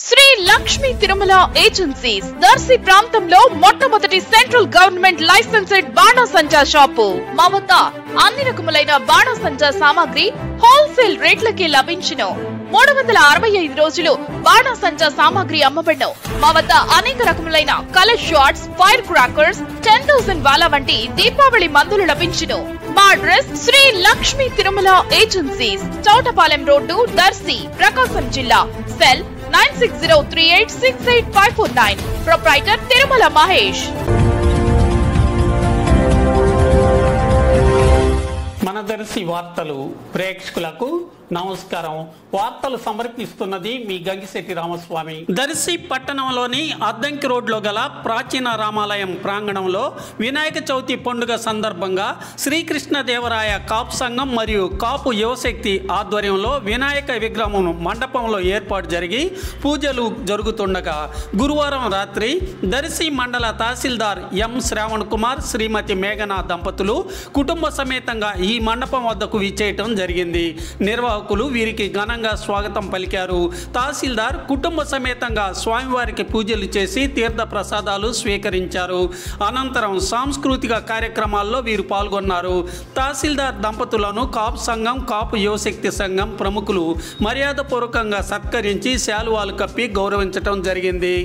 Shri Lakshmi Tirumala agencies Darsi ప్రాంతంలో మొట్టమొదటి central government licensed బాణసంచా shop. మా వద్ద అన్ని రకములైన బాణసంచా సామాగ్రి హోల్సేల్ రేట్లకి లభించును. 365 రోజులు బాణసంచా సామాగ్రి అమ్మబడును. మా వద్ద అనేక రకములైన కలర్ షాట్స్, ఫైర్ క్రాకర్స్, 10,000 వాలా వంటి దీపావళి మందులు లభించును. మా address Shri Lakshmi Tirumala agencies, Chowtapalem road, Darsi, Prakasam జిల్లా. సెల్ 9603868549. ప్రొప్రైటర్ తిరుమల మహేష్. మన దర్శి వార్తలు ప్రేక్షకులకు నమస్కారం. వార్తలు సమర్పిస్తున్నది మీ గంగిశెట్టి రామస్వామి. దర్శి పట్టణంలోని అద్దంకి రోడ్లో గల ప్రాచీన రామాలయం ప్రాంగణంలో వినాయక చవితి పండుగ సందర్భంగా శ్రీకృష్ణదేవరాయ కాపు సంఘం మరియు కాపు యువశక్తి ఆధ్వర్యంలో వినాయక విగ్రహం మండపంలో ఏర్పాటు జరిగి పూజలు జరుగుతుండగా గురువారం రాత్రి దర్శి మండల తహసీల్దార్ ఎం శ్రావణ్ కుమార్, శ్రీమతి మేఘన దంపతులు కుటుంబ సమేతంగా ఈ మండపం వద్దకు విచ్చేయటం జరిగింది. నిర్వాహకులు వీరికి ఘనంగా స్వాగతం పలికారు. తహసీల్దార్ కుటుంబ సమేతంగా స్వామివారికి పూజలు చేసి తీర్థ ప్రసాదాలు స్వీకరించారు. అనంతరం సాంస్కృతిక కార్యక్రమాల్లో వీరు పాల్గొన్నారు. తహసీల్దార్ దంపతులను కాపు సంఘం, కాపు యువశక్తి సంఘం ప్రముఖులు మర్యాదపూర్వకంగా సత్కరించి శాలువాలు కప్పి గౌరవించడం జరిగింది.